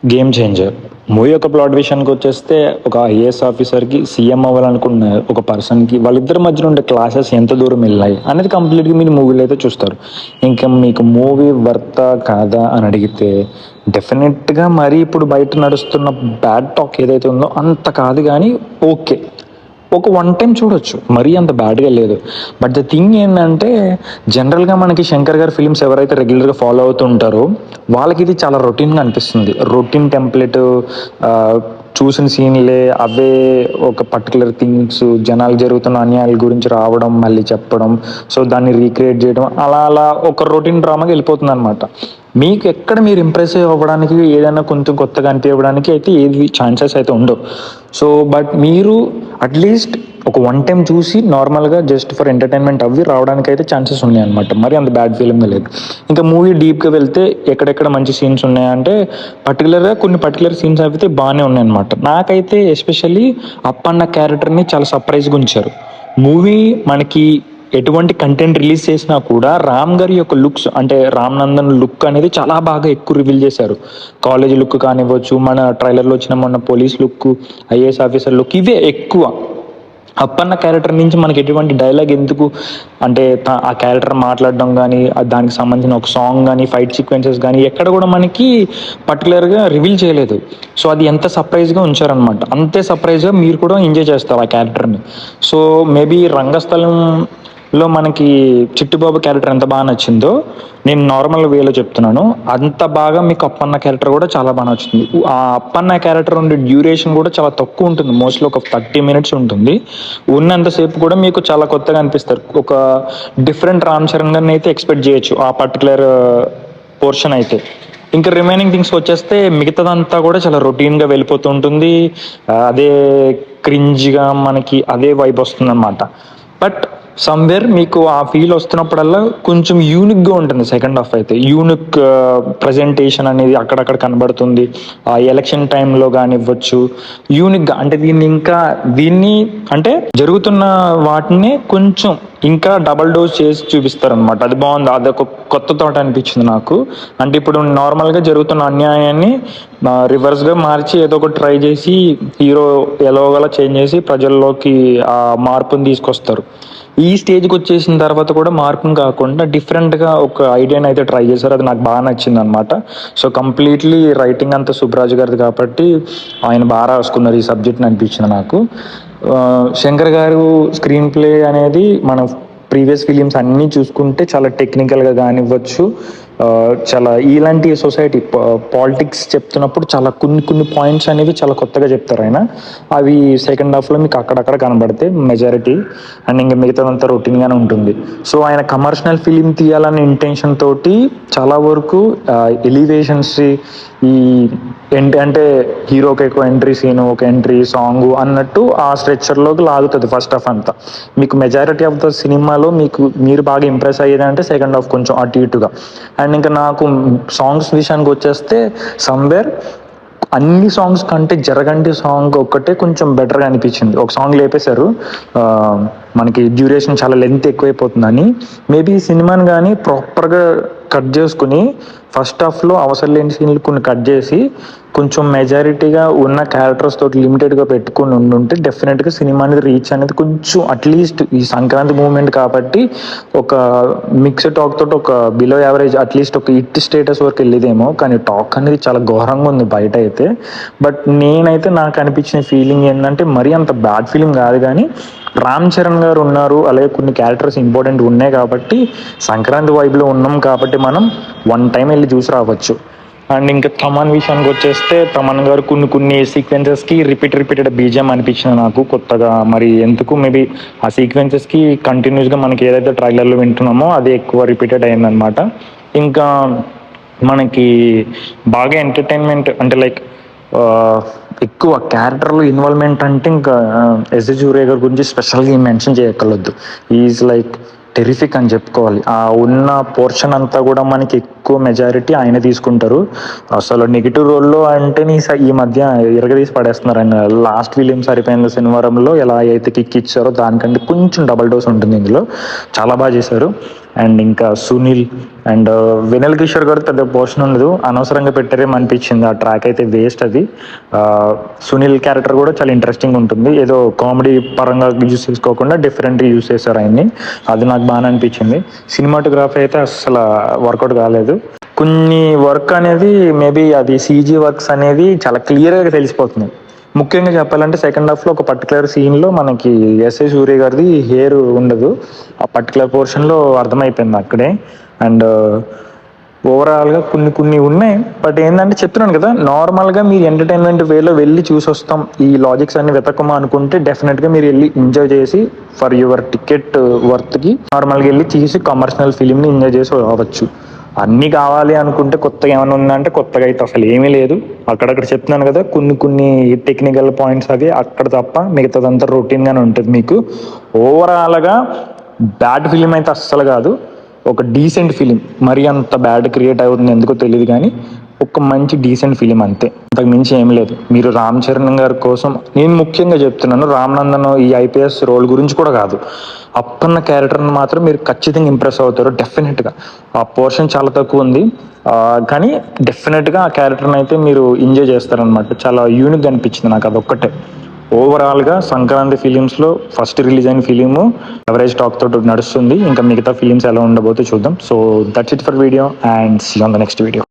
Game changer. Movie యొక్క plot విషయానికి వచ్చేస్తే ఒక ఐఏఎస్ ఆఫీసర్కి సీఎం అవ్వాలనుకున్న ఒక పర్సన్కి వాళ్ళిద్దరి మధ్యన ఉండే క్లాసెస్ ఎంత దూరం వెళ్ళాయి అనేది కంప్లీట్గా మీరు మూవీలో అయితే చూస్తారు. ఇంకా మీకు మూవీ వర్తా కాదా అని అడిగితే డెఫినెట్గా మరీ ఇప్పుడు బయట నడుస్తున్న బ్యాడ్ టాక్ ఏదైతే ఉందో అంత కాదు, కానీ ఓకే, ఒక వన్ టైం చూడొచ్చు, మరీ అంత బ్యాడ్గా లేదు. బట్ ద థింగ్ ఏంటంటే జనరల్గా మనకి శంకర్ గారి ఫిల్మ్స్ ఎవరైతే రెగ్యులర్గా ఫాలో అవుతూ ఉంటారో వాళ్ళకి ఇది చాలా రొటీన్గా అనిపిస్తుంది. రొటీన్ టెంప్లెట్, చూసిన సీన్లే అవే, ఒక పర్టికులర్ థింగ్స్, జనాలు జరుగుతున్న అన్యాయాల గురించి రావడం, మళ్ళీ చెప్పడం, సో దాన్ని రీక్రియేట్ చేయడం, అలా అలా ఒక రొటీన్ డ్రామాకి వెళ్ళిపోతుంది అనమాట. మీకు ఎక్కడ మీరు ఇంప్రెస్ అవ్వడానికి, ఏదైనా కొంచెం కొత్తగా అనిపించడానికి అయితే ఏది ఛాన్సెస్ అయితే ఉండవు. సో బట్ మీరు అట్లీస్ట్ ఒక వన్ టైం చూసి నార్మల్గా జస్ట్ ఫర్ ఎంటర్టైన్మెంట్ అవి రావడానికి అయితే ఛాన్సెస్ ఉన్నాయి అనమాట. మరి అంత బ్యాడ్ ఫీలింగ్గా లేదు. ఇంకా మూవీ డీప్గా వెళ్తే ఎక్కడెక్కడ మంచి సీన్స్ ఉన్నాయంటే పర్టికులర్గా కొన్ని పర్టికులర్ సీన్స్ అయితే బాగానే ఉన్నాయన్నమాట. నాకైతే ఎస్పెషల్లీ అప్పన్న క్యారెక్టర్ని చాలా సర్ప్రైజ్గా ఉంచారు. మూవీ మనకి ఎటువంటి కంటెంట్ రిలీజ్ చేసినా కూడా రామ్ గారి యొక్క లుక్స్, అంటే రామ్ నందన్ లుక్ అనేది చాలా బాగా ఎక్కువ రివీల్ చేశారు. కాలేజ్ లుక్ కానివ్వచ్చు, మన ట్రైలర్లో వచ్చిన మొన్న police look, IAS officer look, ఇవే ఎక్కువ. అప్పన్న క్యారెక్టర్ నుంచి మనకి ఎటువంటి డైలాగ్ ఎందుకు అంటే ఆ క్యారెక్టర్ మాట్లాడడం కానీ, దానికి సంబంధించిన ఒక సాంగ్ కానీ, ఫైట్ సీక్వెన్సెస్ కానీ ఎక్కడ కూడా మనకి పర్టికులర్గా రివీల్ చేయలేదు. సో అది ఎంత సర్ప్రైజ్గా ఉంచారనమాట. అంతే సర్ప్రైజ్గా మీరు కూడా ఎంజాయ్ చేస్తారు ఆ క్యారెక్టర్ని. సో మేబీ రంగస్థలంలో మనకి చిట్టుబాబు క్యారెక్టర్ ఎంత బాగా నచ్చిందో, నేను నార్మల్ వేలో చెప్తున్నాను, అంత బాగా మీకు అప్పన్న క్యారెక్టర్ కూడా చాలా బాగా నచ్చుతుంది. ఆ అప్పన్న క్యారెక్టర్ ఉండే డ్యూరేషన్ కూడా చాలా తక్కువ ఉంటుంది, మోస్ట్లీ ఒక 30 minutes ఉంటుంది. ఉన్నంతసేపు కూడా మీకు చాలా కొత్తగా అనిపిస్తారు. ఒక డిఫరెంట్ రామ్ చరణ్ గారిని అయితే ఎక్స్పెక్ట్ చేయొచ్చు ఆ పర్టికులర్ పోర్షన్ అయితే. ఇంకా రిమైనింగ్ థింగ్స్ వచ్చేస్తే మిగతాదంతా కూడా చాలా రొటీన్గా వెళ్ళిపోతూ ఉంటుంది. అదే క్రింజ్గా మనకి అదే వైబ్ వస్తుంది అనమాట. బట్ సమ్వేర్ మీకు ఆ ఫీల్ వస్తున్నప్పుడల్లా కొంచెం యూనిక్గా ఉంటుంది సెకండ్ హాఫ్ అయితే. యూనిక్ ప్రజెంటేషన్ అనేది అక్కడక్కడ కనబడుతుంది. ఆ ఎలక్షన్ టైంలో కానివ్వచ్చు, యూనిక్గా అంటే దీన్ని అంటే జరుగుతున్న వాటిని కొంచెం ఇంకా డబల్ డోస్ చేసి చూపిస్తారనమాట. అది బాగుంది. అదొక కొత్త థాట్ అనిపించింది నాకు. అంటే ఇప్పుడు నార్మల్గా జరుగుతున్న అన్యాయాన్ని రివర్స్గా మార్చి ఏదో ఒకటి ట్రై చేసి హీరో ఎలాగోలా చేంజ్ చేసి ప్రజల్లోకి ఆ మార్పుని తీసుకొస్తారు. ఈ స్టేజ్కి వచ్చేసిన తర్వాత కూడా మార్పుని కాకుండా డిఫరెంట్గా ఒక ఐడియాని అయితే ట్రై చేశారు. అది నాకు బాగా నచ్చింది అనమాట. సో కంప్లీట్లీ రైటింగ్ అంతా సుబ్బరాజు గారిది కాబట్టి ఆయన బాగా రాసుకున్నారు ఈ సబ్జెక్ట్ని అనిపించింది నాకు. శంకర్ గారు స్క్రీన్ ప్లే అనేది మనం ప్రీవియస్ ఫిలిమ్స్ అన్నీ చూసుకుంటే చాలా టెక్నికల్గా కానివ్వచ్చు, చాలా ఇలాంటి సొసైటీ పాలిటిక్స్ చెప్తున్నప్పుడు చాలా కొన్ని పాయింట్స్ అనేవి చాలా కొత్తగా చెప్తారు ఆయన. అవి సెకండ్ హాఫ్లో మీకు అక్కడక్కడ కనబడితే మెజారిటీ, అండ్ ఇంకా మిగతాదంతా రొటీన్గానే ఉంటుంది. సో ఆయన కమర్షియల్ ఫిలిం తీయాలనే ఇంటెన్షన్ తోటి చాలా వరకు ఎలివేషన్స్, ఈ అంటే హీరోకి ఎక్కువ ఎంట్రీ సీను, ఒక ఎంట్రీ సాంగ్ అన్నట్టు ఆ స్ట్రెచ్చర్లోకి లాగుతుంది ఫస్ట్ హాఫ్ అంతా. మీకు మెజారిటీ ఆఫ్ ద సినిమాలో మీరు బాగా ఇంప్రెస్ అయ్యేది అంటే సెకండ్ హాఫ్ కొంచెం అటు ఇటుగా. అండ్ ఇంకా నాకు సాంగ్స్ విషయానికి వచ్చేస్తే సమ్వేర్ అన్ని సాంగ్స్ కంటే జరగంటి సాంగ్ ఒక్కటే కొంచెం బెటర్గా అనిపించింది. ఒక సాంగ్ లేపేశారు, మనకి డ్యూరేషన్ చాలా లెంత్ ఎక్కువైపోతుందని. మేబీ ఈ సినిమాని కానీ ప్రాపర్గా కట్ చేసుకుని ఫస్ట్ హాఫ్లో అవసరం లేని సీన్లు కొన్ని కట్ చేసి కొంచెం మెజారిటీగా ఉన్న క్యారెక్టర్స్ తోటి లిమిటెడ్గా పెట్టుకుని ఉండుంటే డెఫినెట్గా సినిమా అనేది రీచ్ అనేది కొంచెం అట్లీస్ట్ ఈ సంక్రాంతి మూమెంట్ కాబట్టి ఒక మిక్స్డ్ టాక్ తోటి ఒక బిలో యావరేజ్ అట్లీస్ట్ ఒక హిట్ స్టేటస్ వరకు వెళ్ళేదేమో. కానీ టాక్ అనేది చాలా ఘోరంగా ఉంది బయట అయితే. బట్ నేనైతే నాకు అనిపించిన ఫీలింగ్ ఏంటంటే మరీ అంత బ్యాడ్ ఫీలింగ్ కాదు, కానీ రామ్ చరణ్ గారు ఉన్నారు, అలాగే కొన్ని క్యారెక్టర్స్ ఇంపార్టెంట్ ఉన్నాయి కాబట్టి సంక్రాంతి వైబ్లో ఉన్నాం కాబట్టి మనం వన్ టైం వెళ్ళి చూసి రావచ్చు. అండ్ ఇంకా తమన్ విషయానికి వచ్చేస్తే తమన్ గారు కొన్ని సీక్వెన్సెస్కి రిపీటెడ్ బీజిఎం అనిపించింది నాకు కొత్తగా. మరి ఎందుకు మేబీ ఆ సీక్వెన్సెస్కి కంటిన్యూస్గా మనకి ఏదైతే ట్రైలర్లో వింటున్నామో అది ఎక్కువ రిపీటెడ్ అయిందనమాట. ఇంకా మనకి బాగా ఎంటర్టైన్మెంట్ అంటే లైక్ ఎక్కువ క్యారెక్టర్లో ఇన్వాల్వ్మెంట్ అంటే ఇంకా ఎస్జే సూర్య గారి గురించి స్పెషల్గా మెన్షన్ చేయక్కర్లేదు. ఈజ్ లైక్ టెరిఫిక్ అని చెప్పుకోవాలి. ఆ ఉన్న పోర్షన్ అంతా కూడా మనకి ఎక్కువ మెజారిటీ ఆయన తీసుకుంటారు. అసలు నెగిటివ్ రోల్లో అంటే ఈ మధ్య ఇరగదీసి పడేస్తున్నారు ఆయన. లాస్ట్ ఫిలిం సరిపోయింది శనివారంలో ఎలా అయితే కిక్ ఇచ్చారో దానికంటే కొంచెం డబల్ డోస్ ఉంటుంది ఇందులో. చాలా బాగా చేశారు. అండ్ ఇంకా సునీల్ అండ్ వినల్ కిషోర్ గారు పెద్ద పోర్షన్ ఉండదు, అనవసరంగా పెట్టారేమో అనిపించింది. ఆ ట్రాక్ అయితే వేస్ట్ అది. ఆ, సునీల్ క్యారెక్టర్ కూడా చాలా ఇంట్రెస్టింగ్ ఉంటుంది, ఏదో కామెడీ పరంగా యూజ్ చేసుకోకుండా డిఫరెంట్గా యూజ్ చేశారు ఆయన్ని, అది నాకు బాగా అనిపించింది. సినిమాటోగ్రఫీ అయితే అసలు వర్కౌట్ కాలేదు. కొన్ని వర్క్ అనేది మేబీ అది సీజీ వర్క్స్ అనేది చాలా క్లియర్గా తెలిసిపోతుంది. ముఖ్యంగా చెప్పాలంటే సెకండ్ హాఫ్లో ఒక పర్టికులర్ సీన్లో మనకి ఎస్ఏ సూర్య గారిది హెయిర్ ఉండదు, ఆ పర్టికులర్ పోర్షన్లో అర్థమైపోయింది అక్కడే. అండ్ ఓవరాల్గా కొన్ని కొన్ని ఉన్నాయి, బట్ ఏంటంటే చెప్తున్నాను కదా, నార్మల్గా మీరు ఎంటర్టైన్మెంట్ వేలో వెళ్ళి చూసి వస్తాం, ఈ లాజిక్స్ అన్ని వెతకమా అనుకుంటే డెఫినెట్గా మీరు వెళ్ళి ఎంజాయ్ చేసి ఫర్ యువర్ టికెట్ వర్త్కి నార్మల్గా వెళ్ళి తీసి కమర్షియల్ ఫిలింని ఎంజాయ్ చేసి రావచ్చు. అన్నీ కావాలి అనుకుంటే కొత్తగా ఏమైనా ఉందంటే కొత్తగా అయితే అసలు ఏమీ లేదు. అక్కడక్కడ చెప్తున్నాను కదా, కొన్ని కొన్ని టెక్నికల్ పాయింట్స్ అవి అక్కడ తప్ప మిగతాదంతా రొటీన్గానే ఉంటుంది మీకు. ఓవరాల్గా బ్యాడ్ ఫిలిం అయితే అస్సలు కాదు, ఒక డీసెంట్ ఫిలిం. మరీ అంత బ్యాడ్ క్రియేట్ అవుతుంది ఎందుకో తెలియదు కానీ ఒక మంచి డీసెంట్ ఫిలిం అంతే, అంతకు మించి ఏం లేదు. మీరు రామ్ చరణ్ గారి కోసం నేను ముఖ్యంగా చెప్తున్నాను, రామ్ నందన్ ఈ ఐపీఎస్ రోల్ గురించి కూడా కాదు, అప్పన్న క్యారెక్టర్ని మాత్రం మీరు ఖచ్చితంగా ఇంప్రెస్ అవుతారు డెఫినెట్గా. ఆ పోర్షన్ చాలా తక్కువ ఉంది కానీ డెఫినెట్గా ఆ క్యారెక్టర్ని అయితే మీరు ఎంజాయ్ చేస్తారనమాట. చాలా యూనిక్గా అనిపించింది నాకు అదొక్కటే. ఓవరాల్గా సంక్రాంతి ఫిలిమ్స్లో ఫస్ట్ రిలీజ్ అయిన ఫిలిము ఎవరేజ్ టాక్ తోటి నడుస్తుంది, ఇంకా మిగతా ఫిలిమ్స్ ఎలా ఉండబోతే చూద్దాం. So that's it for video and see on the next video.